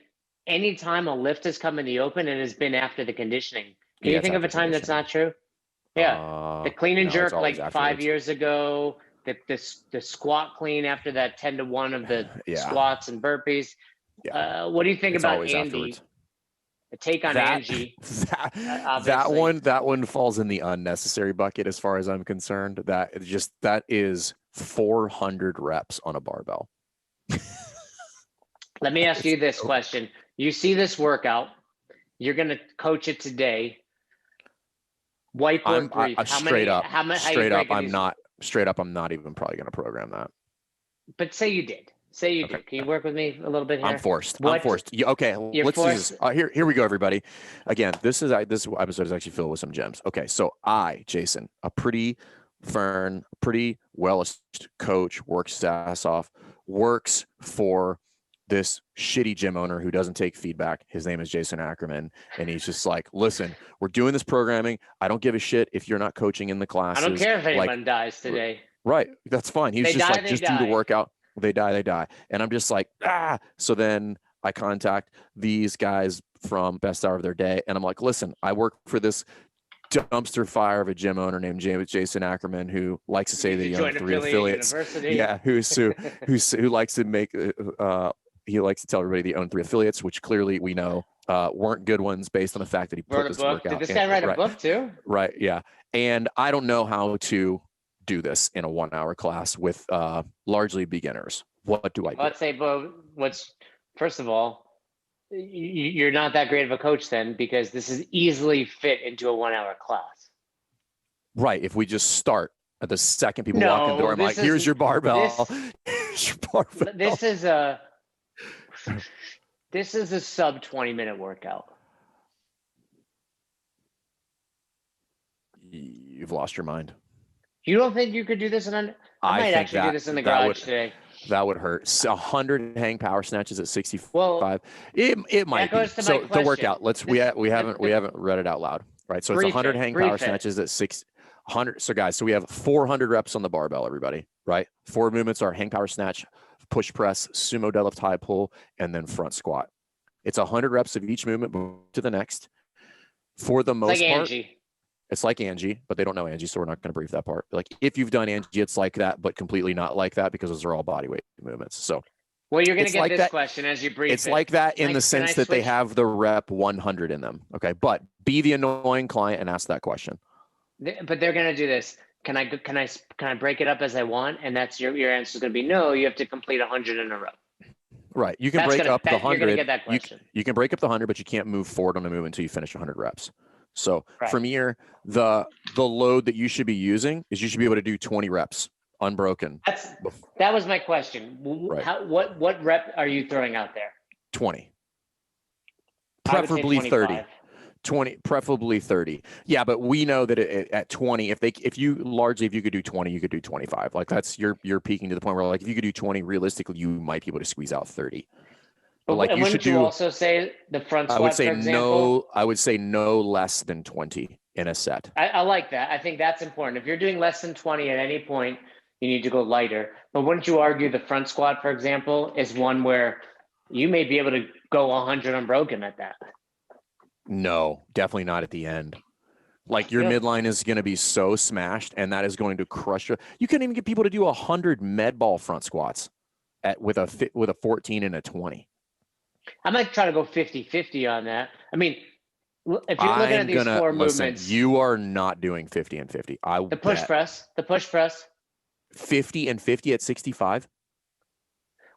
anytime a lift has come in the Open, it has been after the conditioning. Can you think of a time that's not true? Yeah, the clean and jerk like afterwards. 5 years ago. The squat clean after that 10-to-1 of the squats and burpees. Yeah. What do you think about Andy? Afterwards. A take on Angie. That one falls in the unnecessary bucket as far as I'm concerned. That is 400 reps on a barbell. Let me ask you this question. You see this workout, you're going to coach it today. Whiteboard brief. Straight up, I'm not even probably going to program that. But say you did. Say you did. Can you work with me a little bit here? I'm forced. Okay, let's do this. Here we go, everybody. Again, this episode is actually filled with some gems. Okay, so Jason, a pretty well coach, works his ass off, works for this shitty gym owner who doesn't take feedback. His name is Jason Ackerman. And he's just like, listen, we're doing this programming. I don't give a shit if you're not coaching in the classes. I don't care if anyone dies today. Right. That's fine. He's do the workout. They die. And I'm just like, So then I contact these guys from Best Hour of Their Day. And I'm like, listen, I work for this dumpster fire of a gym owner named Jason Ackerman, who likes to say that he owns 3 affiliates. Yeah. Who likes to make, he likes to tell everybody they own 3 affiliates, which clearly we know weren't good ones based on the fact that he put this work out. Did this guy write a book too? Right. Yeah. And I don't know how to do this in a 1-hour class with largely beginners. What do I do? Let's say, first of all, you're not that great of a coach then, because this is easily fit into a 1-hour class. Right. If we just start at the second people walk in the door, I'm like, here's your barbell. Here's your barbell. This is a sub 20-minute workout. You've lost your mind. You don't think you could do this I might actually do this in the garage today. That would hurt. 100 hang power snatches at 65. Well, it might be. So the workout. We haven't read it out loud, right? So it's 100 hang power snatches at 600. So guys, we have 400 reps on the barbell. Everybody, right? 4 movements are hang power snatch, push press, sumo deadlift, high pull, and then front squat. It's 100 reps of each movement to the next. For the most part. It's like Angie, but they don't know Angie, so we're not going to brief that part. Like if you've done Angie, it's like that, but completely not like that, because those are all body weight movements. So, well, you're going to get this question as you brief. It's like that in the sense that they have the rep 100 in them. Okay, but be the annoying client and ask that question. But they're going to do this. Can I break it up as I want? And that's your answer is going to be no. You have to complete 100 in a row. Right. You can break up the 100. You're going to get that question. You can break up the 100, but you can't move forward on a movement until you finish 100 reps. So from here, the load that you should be using is you should be able to do 20 reps unbroken. That was my question. Right. What rep are you throwing out there? 20. Preferably 30. 20, preferably 30. Yeah, but we know that at 20, if you could do 20, you could do 25. Like you're peaking to the point where like if you could do 20, realistically, you might be able to squeeze out 30. But like you should also say the front squat, I would say no less than 20 in a set. I like that. I think that's important. If you're doing less than 20 at any point, you need to go lighter. But wouldn't you argue the front squat, for example, is one where you may be able to go 100 unbroken at that? No, definitely not at the end. Like your midline is going to be so smashed, and that is going to crush you. You couldn't even get people to do 100 med ball front squats with a 14 and a 20. I might try to go 50-50 on that. I mean, if you're looking at these four movements, you are not doing 50 and 50. the push press. 50 and 50 at 65.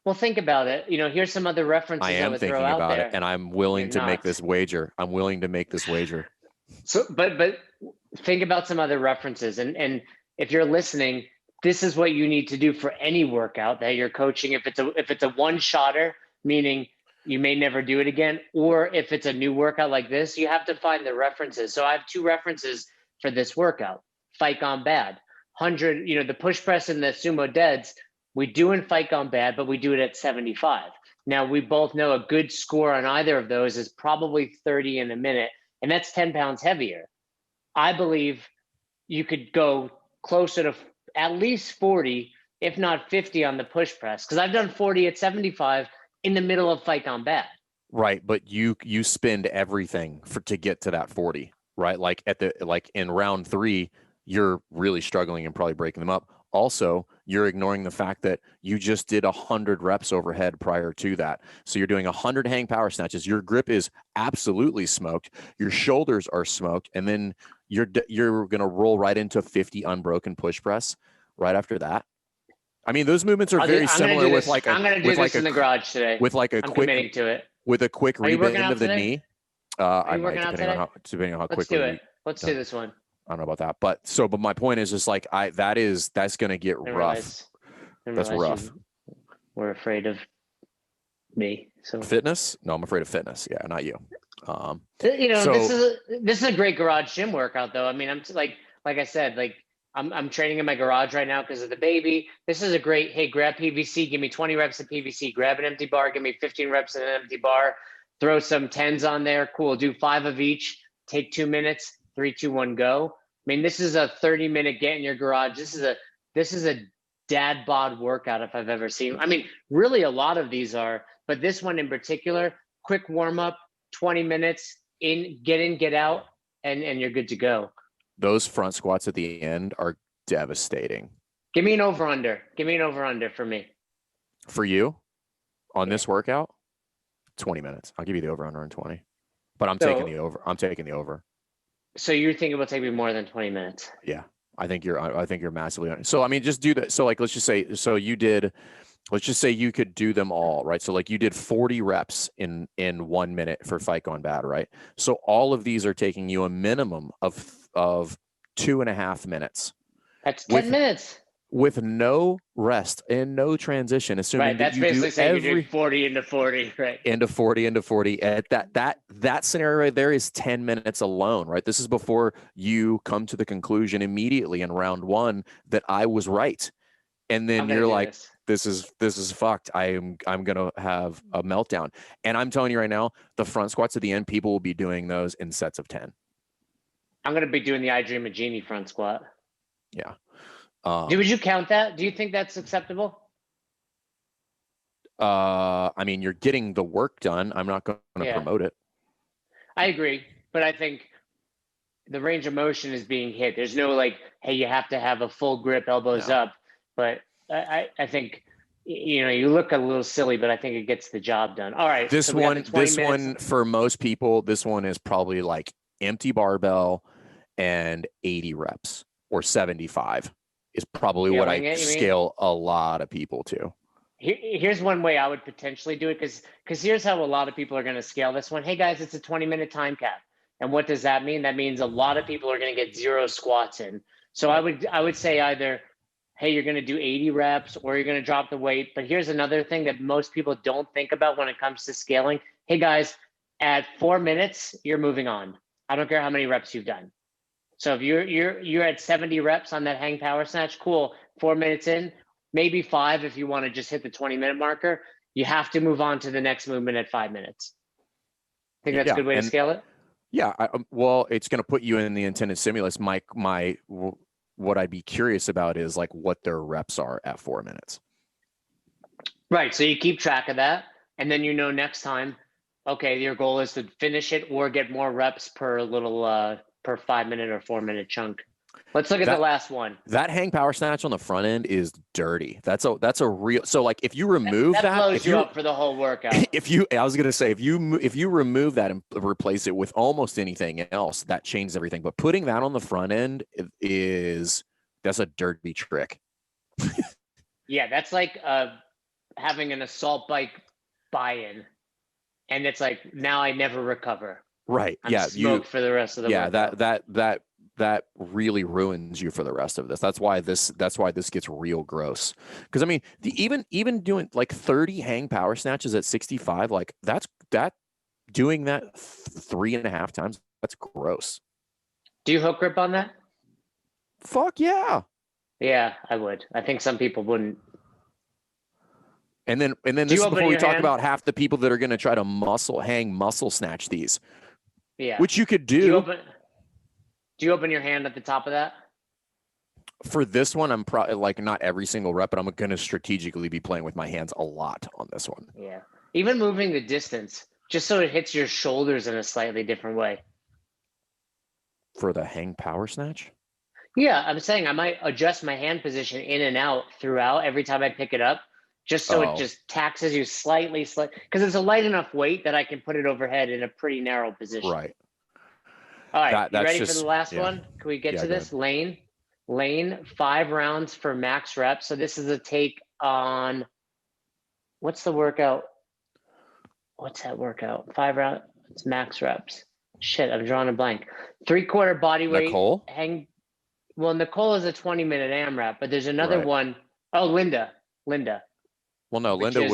Well, think about it. Here's some other references I I am would thinking throw out about there. it, and I'm willing You're to make not. this wager. So, but think about some other references, and if you're listening, this is what you need to do for any workout that you're coaching. If it's a one-shotter, meaning you may never do it again, or if it's a new workout like this, you have to find the references. So I have two references for this workout. Fight Gone Bad, 100. The push press and the sumo deads we do in Fight Gone Bad, but we do it at 75. Now we both know a good score on either of those is probably 30 in a minute, and that's 10 pounds heavier. I believe you could go closer to at least 40, if not 50 on the push press, because I've done 40 at 75 in the middle of Fight Gone Bad. Right, but you spend everything to get to that 40, right? Like in round 3, you're really struggling and probably breaking them up. Also, you're ignoring the fact that you just did 100 reps overhead prior to that. So you're doing 100 hang power snatches. Your grip is absolutely smoked. Your shoulders are smoked. And then you're going to roll right into 50 unbroken push press right after that. I mean, those movements are very similar with like I'm going to do this in the garage today. With like a I'm quick, committing to it. With a quick rebend of the knee. I might, depending on how quickly. Let's do it. Let's do this one. I don't know about that, but my point is just like that's going to get rough. That's rough. We're afraid of me. So fitness? No, I'm afraid of fitness. Yeah, not you. This is a great garage gym workout though. I mean, I'm like I said, like I'm training in my garage right now because of the baby. This is a great, hey, grab PVC, give me 20 reps of PVC, grab an empty bar, give me 15 reps in an empty bar, throw some 10s on there. Cool. Do 5 of each, take 2 minutes, 3, 2, 1, go. I mean, this is a 30-minute get in your garage. This is a dad bod workout if I've ever seen. I mean, really a lot of these are, but this one in particular, quick warm up, 20 minutes in, get out, and you're good to go. Those front squats at the end are devastating. Give me an over under. Give me an over under for me. For you on this workout, 20 minutes. I'll give you the over under on 20. But I'm taking the over. I'm taking the over. So you're thinking about taking more than 20 minutes? Yeah. I think you're massively on. So I mean, just do that. So like, let's just say you could do them all, right? So like you did 40 reps in 1 minute for Fight Gone Bad, right? So all of these are taking you a minimum of 2.5 minutes. That's 10 minutes. With no rest and no transition, assuming right, that's that you basically do saying you're doing 40 into 40, right? Into 40. At that scenario right there is 10 minutes alone, right? This is before you come to the conclusion immediately in round 1 that I was right. And then you're like, this is fucked. I'm gonna have a meltdown. And I'm telling you right now, the front squats at the end, people will be doing those in sets of 10. I'm gonna be doing the I Dream of Genie front squat. Yeah. Would you count that? Do you think that's acceptable? I mean, you're getting the work done. I'm not going to promote it. I agree, but I think the range of motion is being hit. There's no like, hey, you have to have a full grip, elbows up. But I think you look a little silly, but I think it gets the job done. All right. This one for most people, this one is probably like empty barbell and 80 reps or 75 is probably what I scale a lot of people to. Here's one way I would potentially do it because here's how a lot of people are going to scale this one. Hey guys, it's a 20-minute time cap. And what does that mean? That means a lot of people are going to get 0 squats in. So I would say either, hey, you're going to do 80 reps or you're going to drop the weight. But here's another thing that most people don't think about when it comes to scaling. Hey guys, at 4 minutes, you're moving on. I don't care how many reps you've done. So if you're at 70 reps on that hang power snatch, cool. 4 minutes in, maybe 5 if you want to just hit the 20-minute marker. You have to move on to the next movement at 5 minutes. I think that's a good way to scale it. Yeah, well, it's going to put you in the intended stimulus. What I'd be curious about is like what their reps are at 4 minutes. Right. So you keep track of that, and then next time, okay, your goal is to finish it or get more reps per little per 5 minute or 4 minute chunk. Let's look at the last one. That hang power snatch on the front end is dirty. That's a real. So like if you remove that blows if you up for the whole workout. I was gonna say if you remove that and replace it with almost anything else, that changes everything. But putting that on the front end that's a dirty trick. Yeah, that's like having an assault bike buy-in, and it's like now I never recover. Right. I'm smoked for the rest of the workout. That really ruins you for the rest of this. That's why this gets real gross. Because I mean, even doing like 30 hang power snatches at 65, like doing that 3.5 times, that's gross. Do you hook grip on that? Fuck yeah. Yeah, I would. I think some people wouldn't. And then this is before we talk about half the people that are going to try to muscle snatch these. Yeah. Which you could do. Do you open your hand at the top of that? For this one, I'm probably like not every single rep, but I'm going to strategically be playing with my hands a lot on this one. Yeah. Even moving the distance, just so it hits your shoulders in a slightly different way. For the hang power snatch? Yeah, I'm saying I might adjust my hand position in and out throughout every time I pick it up, just so it just taxes you slightly, because it's a light enough weight that I can put it overhead in a pretty narrow position. Right. All right, you ready for the last one? Can we get to this? Lane, 5 rounds for max reps. So this is a take on, what's the workout? What's that workout? 5 rounds, it's max reps. Shit, I'm drawing a blank. 3/4 body weight. Nicole? Well, Nicole is a 20-minute AMRAP, but there's another one. Oh, Linda. Well, no, Linda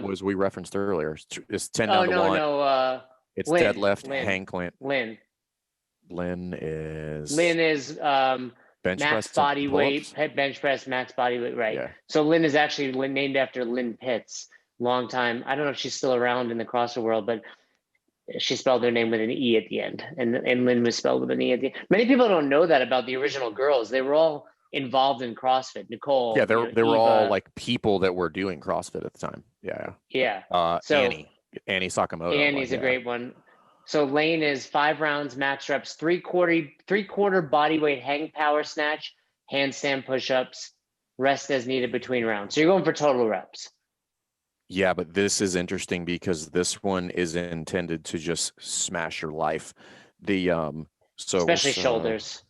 was we referenced earlier. It's 10 down to 1. No. It's deadlift, hang clamp. Lynn is bench max press body weight, bench press, max body weight, right? Yeah. So Lynn is actually named after Lynn Pitts. Long time. I don't know if she's still around in the CrossFit world, but she spelled her name with an E at the end, and Lynn was spelled with an E at the end. Many people don't know that about the original girls. They were all involved in CrossFit. Nicole. Yeah, they were all like people that were doing CrossFit at the time. Yeah. Yeah. So Annie Sakamoto. Annie's a great one. So Lane is 5 rounds, max reps, 3/4 body weight hang power snatch, handstand push-ups, rest as needed between rounds. So you're going for total reps. Yeah, but this is interesting because this one is intended to just smash your life. Especially shoulders.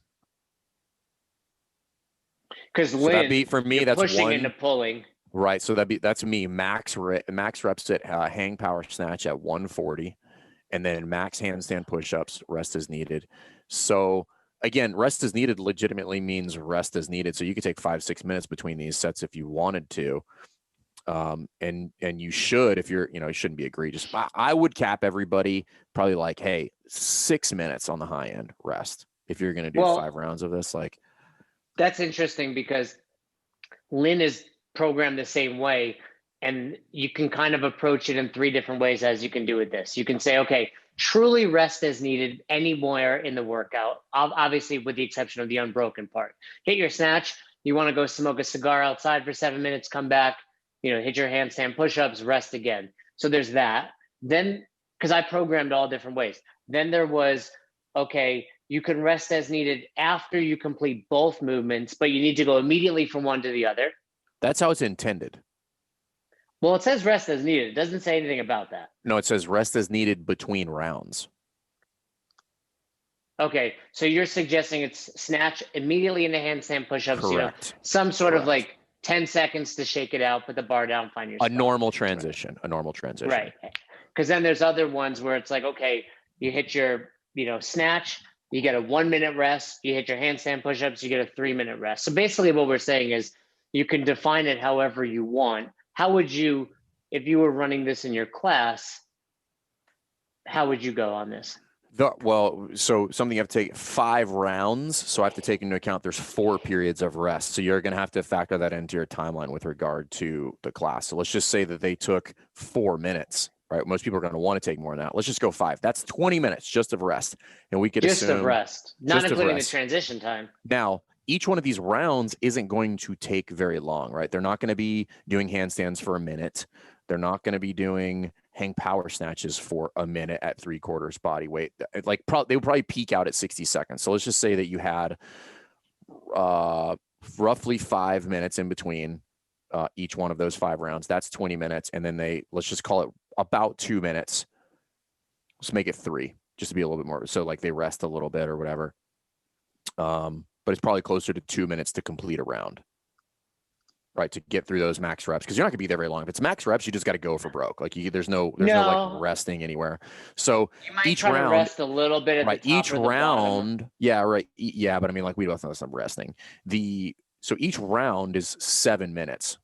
Because Lynn, for me, that's pushing into pulling. Right. So that's me. Max reps at hang power snatch at 140. And then max handstand push-ups, rest as needed. So again, rest as needed legitimately means rest as needed. So you could take 5-6 minutes between these sets if you wanted to. And you should, if you shouldn't be egregious. I would cap everybody probably like, hey, 6 minutes on the high end rest. If you're going to do 5 rounds of this, like. That's interesting because Lynn is programmed the same way. And you can kind of approach it in 3 different ways as you can do with this. You can say, okay, truly rest as needed anywhere in the workout, obviously with the exception of the unbroken part. Hit your snatch. You want to go smoke a cigar outside for 7 minutes, come back, hit your handstand push-ups, rest again. So there's that. Then, because I programmed all different ways. Then there was, okay, you can rest as needed after you complete both movements, but you need to go immediately from one to the other. That's how it's intended. Well, it says rest as needed. It doesn't say anything about that. No, it says rest as needed between rounds. Okay, so you're suggesting it's snatch immediately into handstand push-ups. Correct. Some sort of like 10 seconds to shake it out, put the bar down, find your spot. A normal transition. Right. Because then there's other ones where it's like, okay, you hit your, snatch, you get a 1 minute rest, you hit your handstand push-ups, you get a 3 minute rest. So basically what we're saying is you can define it however you want. How would you, if you were running this in your class, how would you go on this? So something you have to take 5 rounds. So I have to take into account there's 4 periods of rest. So you're going to have to factor that into your timeline with regard to the class. So let's just say that they took 4 minutes, right? Most people are going to want to take more than that. Let's just go 5. That's 20 minutes just of rest. And we could assume of rest, not including the transition time. Now, each one of these rounds isn't going to take very long, right? They're not going to be doing handstands for a minute. They're not going to be doing hang power snatches for a minute at 3/4 body weight. Like they would probably peak out at 60 seconds. So let's just say that you had roughly 5 minutes in between each one of those 5 rounds. That's 20 minutes. And then let's just call it about 2 minutes. Let's make it 3, just to be a little bit more. So like they rest a little bit or whatever. But it's probably closer to 2 minutes to complete a round, right? To get through those max reps. Cause you're not gonna be there very long. If it's max reps, you just got to go for broke. Like there's no like resting anywhere. So you might each try round, to rest a little bit at right? the top Each or the round, bottom. yeah, right. Yeah, but I mean, like we both know some resting. So each round is 7 minutes,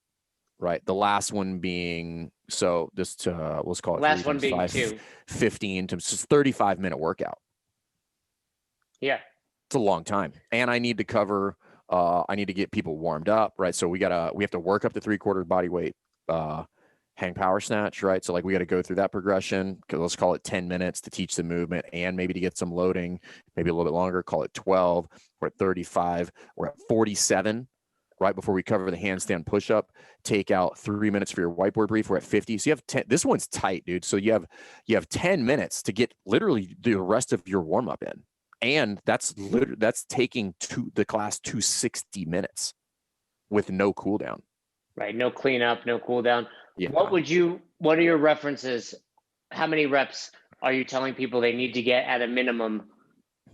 right? The last one being, so this let's call it Last 3 one times being 5, 2. 15 to 35-minute workout. Yeah. It's a long time. And I need to cover, I need to get people warmed up, right? So we have to work up to 3/4 body weight, hang power snatch, right? So like we got to go through that progression. Let's call it 10 minutes to teach the movement and maybe to get some loading, maybe a little bit longer, call it 12. We're at 35. We're at 47 right before we cover the handstand push-up. Take out 3 minutes for your whiteboard brief. We're at 50. So you have 10. This one's tight, dude. So you have 10 minutes to get literally the rest of your warm-up in. And that's taking the class to 60 minutes with no cool down. Right. No cleanup, no cool down. Yeah. What are your references? How many reps are you telling people they need to get at a minimum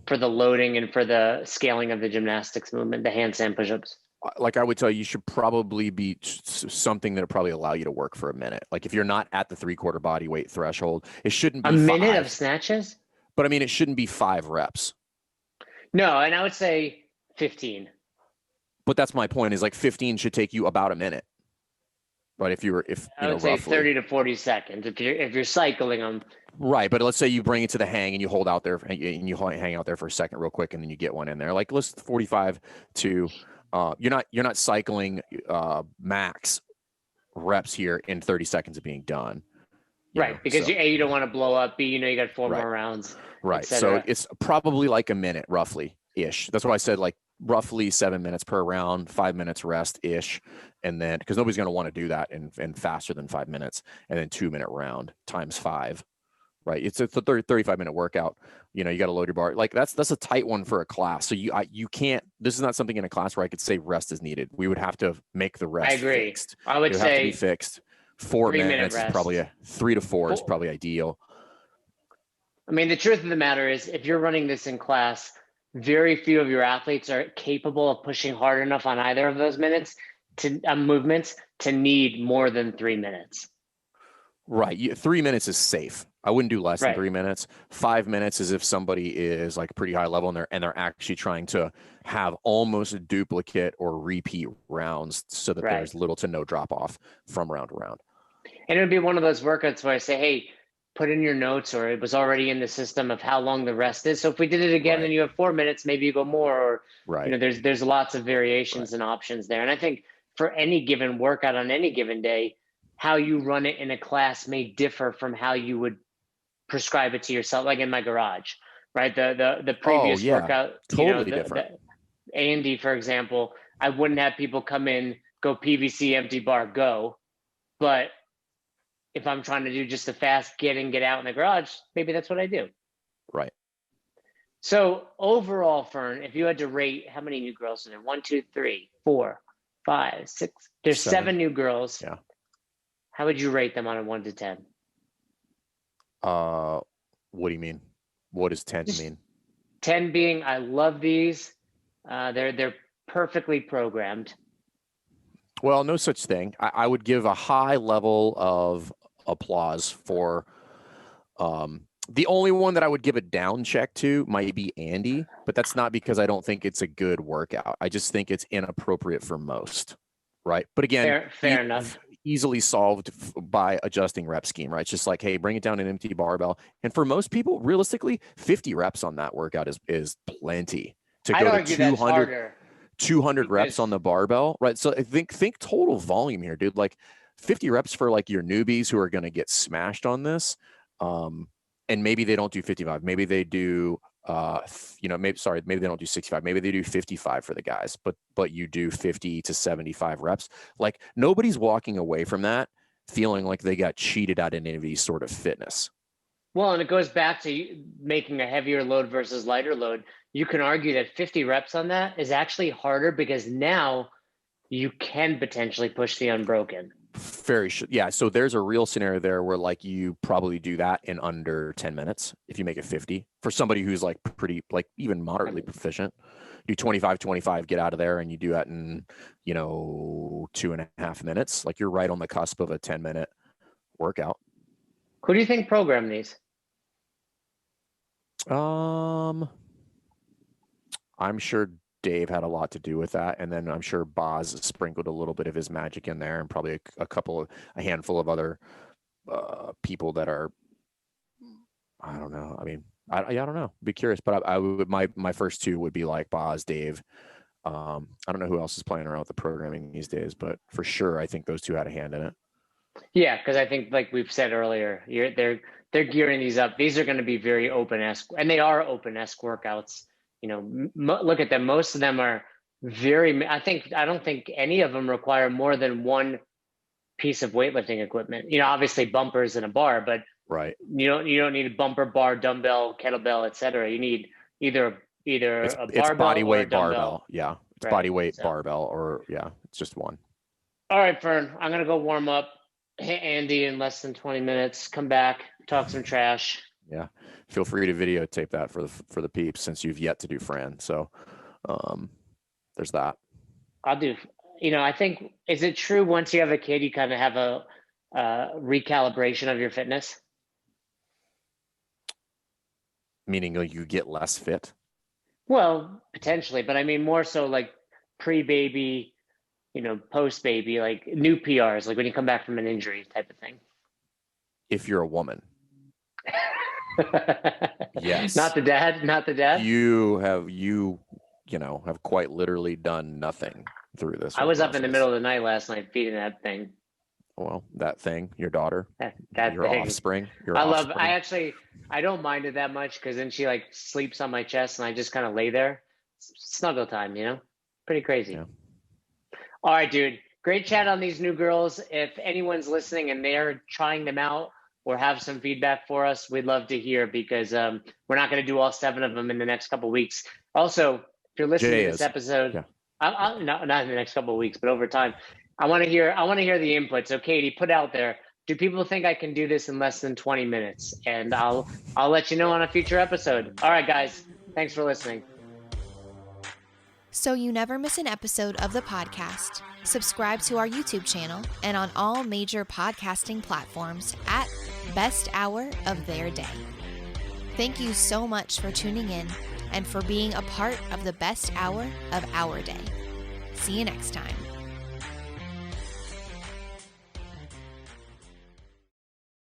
for the loading and for the scaling of the gymnastics movement, the handstand push-ups? Like I would tell you should probably be something that'll probably allow you to work for a minute. Like if you're not at the 3/4 body weight threshold, it shouldn't be a minute 5. of snatches. But I mean, it shouldn't be 5 reps. No, and I would say 15. But that's my point. Is like 15 should take you about a minute. Right? I would say roughly 30 to 40 seconds if you're cycling them. Right, but let's say you bring it to the hang and you hold out there and you hang out there for a second real quick and then you get one in there. Like let's 45 to you're not cycling max reps here in 30 seconds of being done. Right, because A, you don't want to blow up. B, you got 4 more rounds. Right. So it's probably like a minute roughly ish. That's why I said like roughly 7 minutes per round, 5 minutes rest ish. And then because nobody's going to want to do that in faster than 5 minutes, and then 2-minute round times 5. Right. It's a 35-minute workout. You got to load your bar. Like that's a tight one for a class. So you can't, this is not something in a class where I could say rest is needed. We would have to make the rest. I agree. Fixed. I would say have to be fixed. 4 minutes rest. Is probably 3 to 4 is probably ideal. I mean, the truth of the matter is if you're running this in class, very few of your athletes are capable of pushing hard enough on either of those movements to need more than 3 minutes. Right. 3 minutes is safe. I wouldn't do less than 3 minutes. 5 minutes is if somebody is like pretty high level and they're actually trying to have almost a duplicate or repeat rounds so that there's little to no drop off from round to round. And it would be one of those workouts where I say, hey, put in your notes, or it was already in the system of how long the rest is. So if we did it again and you have 4 minutes, maybe you go more, or there's lots of variations and options there. And I think for any given workout on any given day, how you run it in a class may differ from how you would prescribe it to yourself, like in my garage, right? The previous workout, totally different. The A&D, for example, I wouldn't have people come in, go PVC, empty bar, go. But if I'm trying to do just a fast get in, get out in the garage, maybe that's what I do. Right. So overall, Fern, if you had to rate, how many new girls are there? 1, 2, 3, 4, 5, 6. There's 7 new girls. Yeah. How would you rate them on a 1 to 10? What do you mean? What does 10 mean? 10 being, I love these. They're perfectly programmed. Well, no such thing. I would give a high level of applause for the only one that I would give a down check to might be Andy, but that's not because I don't think it's a good workout. I just think it's inappropriate for most. Right. But again, fair enough. Easily solved by adjusting rep scheme, right? It's just like, hey, bring it down an empty barbell. And for most people, realistically, 50 reps on that workout is plenty to go to 200 reps on the barbell, right? So I think total volume here, dude. Like 50 reps for like your newbies who are going to get smashed on this. And maybe they don't do 55. Maybe they do maybe they don't do 65. Maybe they do 55 for the guys, but you do 50 to 75 reps. Like nobody's walking away from that feeling like they got cheated out of any of these sort of fitness. Well, and it goes back to making a heavier load versus lighter load. You can argue that 50 reps on that is actually harder because now you can potentially push the unbroken. Yeah. So there's a real scenario there where like you probably do that in under 10 minutes if you make it 50 for somebody who's like pretty, like even moderately proficient. Do 25, 25, get out of there, and you do that in, 2.5 minutes. Like you're right on the cusp of a 10-minute workout. Who do you think programmed these? I'm sure Dave had a lot to do with that, and then I'm sure Boz sprinkled a little bit of his magic in there, and probably a handful of other people that are, I don't know. I mean, I don't know. Be curious, but I would my first two would be like Boz, Dave. I don't know who else is playing around with the programming these days, but for sure, I think those two had a hand in it. Yeah, because I think, like we've said earlier, they're gearing these up. These are going to be very open-esque, and they are open-esque workouts. Look at them. Most of them are very. I don't think any of them require more than one piece of weightlifting equipment. Obviously bumpers and a bar, but right. You don't need a bumper, bar, dumbbell, kettlebell, etc. You need either a barbell, it's body weight or a dumbbell. Barbell. Yeah, it's body weight barbell, or it's just one. All right, Fern, I'm gonna go warm up. Hit Andy in less than 20 minutes. Come back, talk some trash. Yeah, feel free to videotape that for the peeps, since you've yet to do Fran. So, there's that. I'll do. I think, is it true once you have a kid, you kind of have a recalibration of your fitness? Meaning you get less fit? Well, potentially, but I mean more so like pre-baby, post-baby, like new PRs, like when you come back from an injury type of thing. If you're a woman. Yes. Not the dad? You have quite literally done nothing through this. I was up in the middle of the night last night feeding that thing. Well, that thing, your daughter, your thing. offspring. I don't mind it that much because then she like sleeps on my chest and I just kind of lay there. Snuggle time, pretty crazy. Yeah. All right, dude. Great chat on these new girls. If anyone's listening and they're trying them out or have some feedback for us, we'd love to hear, because we're not going to do all 7 of them in the next couple of weeks. Also, if you're listening to this episode, not in the next couple of weeks, but over time, I want to hear the input. So Katie, put out there, do people think I can do this in less than 20 minutes? And I'll let you know on a future episode. All right, guys. Thanks for listening. So you never miss an episode of the podcast, subscribe to our YouTube channel and on all major podcasting platforms at Best Hour of Their Day. Thank you so much for tuning in and for being a part of the best hour of our day. See you next time.